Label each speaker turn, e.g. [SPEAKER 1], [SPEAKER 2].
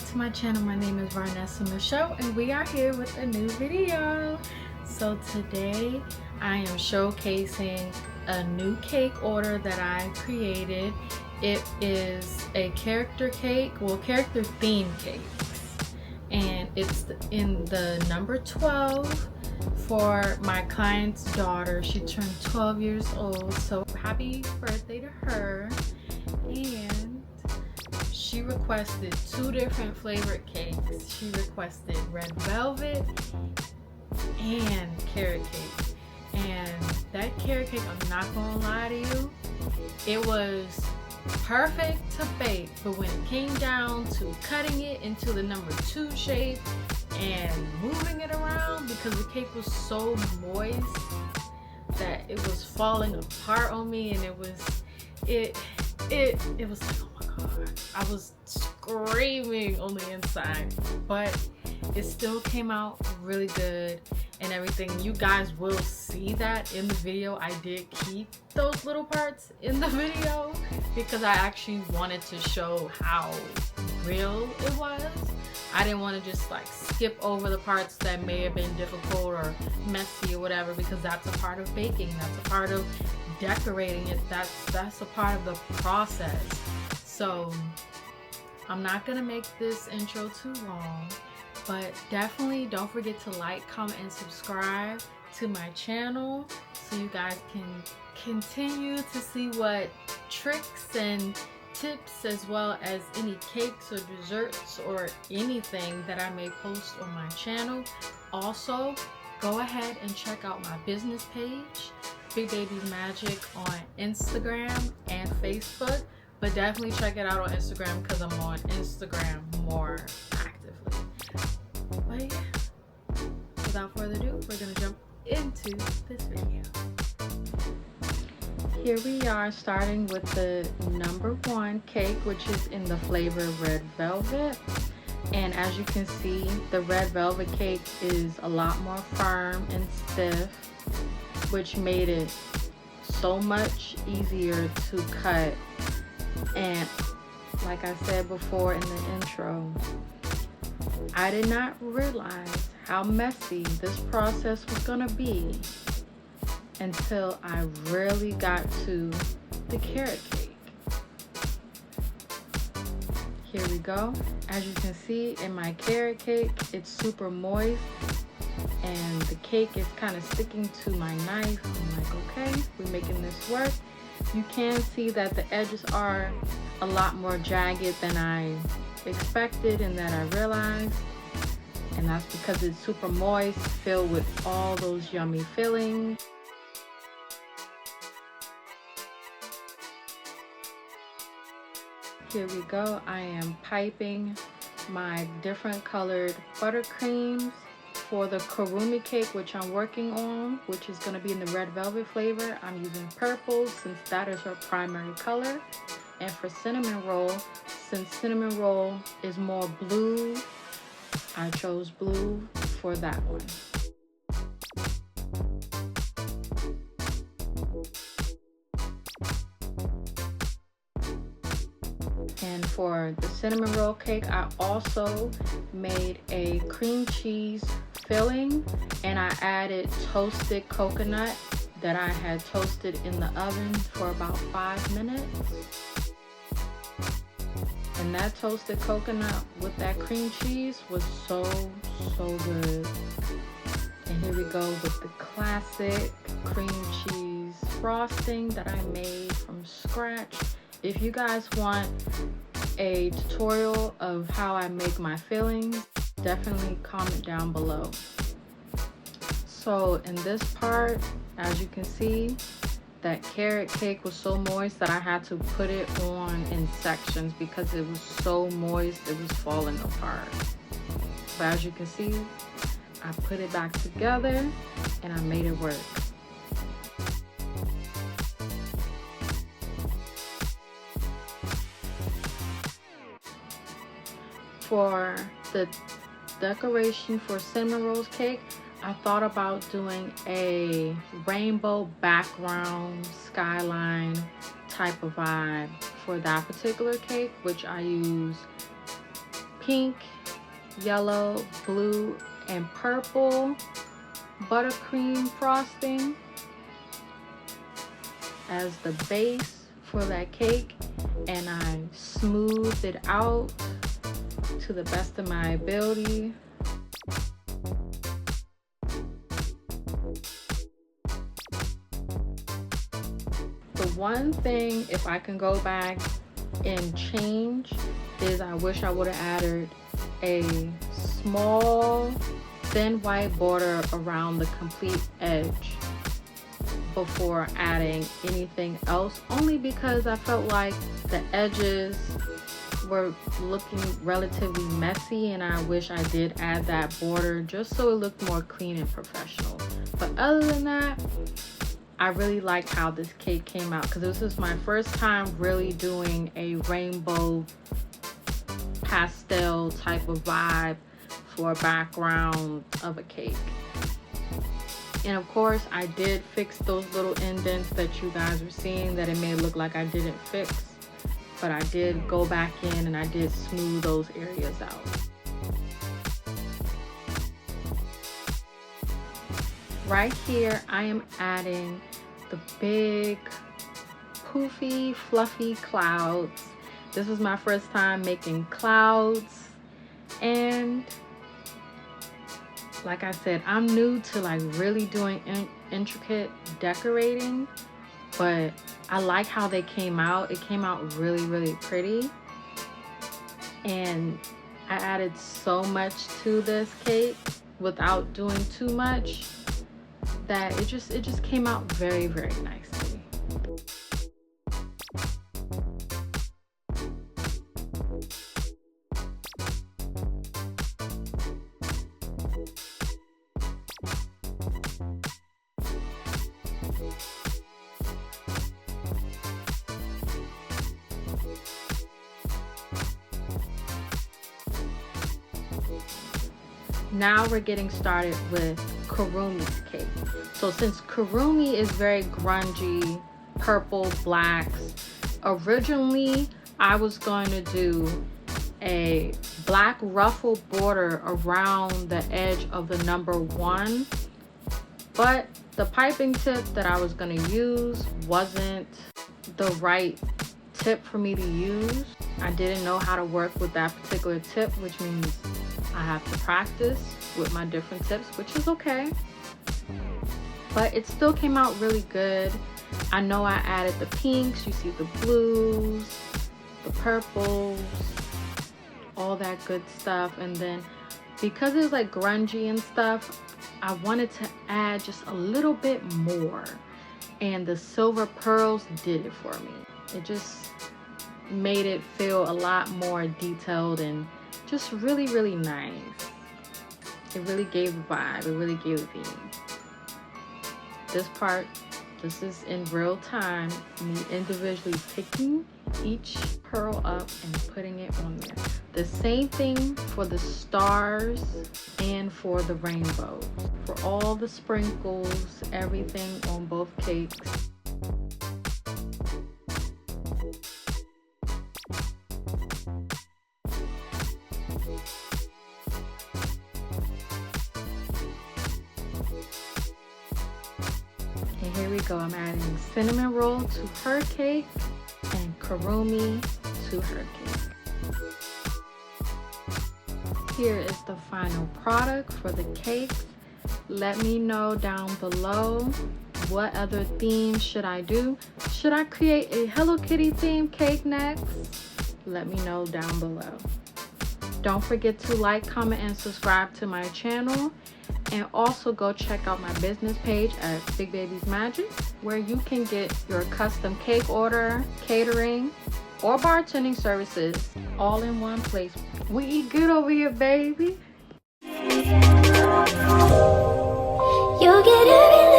[SPEAKER 1] to my channel. My name is VARNESSA MECHELLE and we are here with a new video. So today I am showcasing a new cake order that I created. It is a character cake, well, character theme cakes, and it's in the number 12 for my client's daughter. She turned 12 years old, so happy birthday to her. And she requested 2 different flavored cakes. She requested red velvet and carrot cake. And that carrot cake, I'm not gonna lie to you, it was perfect to bake, but when it came down to cutting it into the number 2 shape and moving it around, because the cake was so moist that it was falling apart on me, and it was like, oh my god, I was screaming on the inside, but it still came out really good and everything. You guys will see that in the video. I did keep those little parts in the video because I actually wanted to show how real it was. I didn't want to just like skip over the parts that may have been difficult or messy or whatever, because that's a part of baking, that's a part of decorating it, that's a part of the process. So I'm not gonna make this intro too long, but definitely don't forget to like, comment, and subscribe to my channel so you guys can continue to see what tricks and tips, as well as any cakes or desserts or anything that I may post on my channel. Also, go ahead and check out my business page, Bigbabysmagic, on Instagram and Facebook, but definitely check it out on Instagram because I'm on Instagram more actively. But yeah, without further ado, we're gonna jump into this video. Here we are, starting with the number 1 cake, which is in the flavor red velvet. And as you can see, the red velvet cake is a lot more firm and stiff, which made it so much easier to cut. And like I said before in the intro, I did not realize how messy this process was gonna be until I really got to the carrot cake. Here we go. As you can see in my carrot cake, it's super moist and the cake is kind of sticking to my knife. I'm like, okay, we're making this work. You can see that the edges are a lot more jagged than I expected and that I realized. And that's because it's super moist, filled with all those yummy fillings. Here we go. I am piping my different colored buttercreams for the Kuromi cake, which I'm working on, which is going to be in the red velvet flavor. I'm using purple since that is her primary color. And for cinnamon roll, since cinnamon roll is more blue, I chose blue for that one. And for the cinnamon roll cake, I also made a cream cheese filling, and I added toasted coconut that I had toasted in the oven for about 5 minutes. And that toasted coconut with that cream cheese was so good. And here we go with the classic cream cheese frosting that I made from scratch. If you guys want a tutorial of how I make my fillings, definitely comment down below. So in this part, as you can see, that carrot cake was so moist that I had to put it on in sections because it was so moist it was falling apart. But as you can see, I put it back together and I made it work. For the decoration for cinnamon rolls cake, I thought about doing a rainbow background skyline type of vibe for that particular cake, which I use pink, yellow, blue, and purple buttercream frosting as the base for that cake, and I smoothed it out to the best of my ability. The one thing, if I can go back and change, is I wish I would have added a small thin white border around the complete edge before adding anything else, only because I felt like the edges were looking relatively messy, and I wish I did add that border just so it looked more clean and professional. But other than that, I really liked how this cake came out, because this is my first time really doing a rainbow pastel type of vibe for a background of a cake. And of course, I did fix those little indents that you guys were seeing that it may look like I didn't fix, but I did go back in and I did smooth those areas out. Right here, I am adding the big poofy fluffy clouds. This was my first time making clouds, and like I said, I'm new to like really doing intricate decorating, but I like how they came out. It came out really pretty, and I added so much to this cake without doing too much that it just came out very nicely. Now we're getting started with Kuromi's cake. So since Kuromi is very grungy, purple, blacks, originally I was going to do a black ruffle border around the edge of the number 1, but the piping tip that I was going to use wasn't the right tip for me to use. I didn't know how to work with that particular tip, which means I have to practice with my different tips, which is okay. But it still came out really good. I know I added the pinks, you see the blues, the purples, all that good stuff. And then because it's like grungy and stuff, I wanted to add just a little bit more. And the silver pearls did it for me. It just made it feel a lot more detailed and just really nice. It really gave the vibe. It really gave the theme. This part, this is in real time, me individually picking each pearl up and putting it on there. The same thing for the stars and for the rainbow. For all the sprinkles, everything on both cakes. And here we go, I'm adding cinnamon roll to her cake and Kuromi to her cake. Here is the final product for the cakes. Let me know down below, what other themes should I do? Should I create a Hello Kitty themed cake next? Let me know down below. Don't forget to like, comment, and subscribe to my channel. And also go check out my business page at Bigbabysmagic, where you can get your custom cake order, catering, or bartending services all in one place. We eat good over here, baby.
[SPEAKER 2] You'll get everything.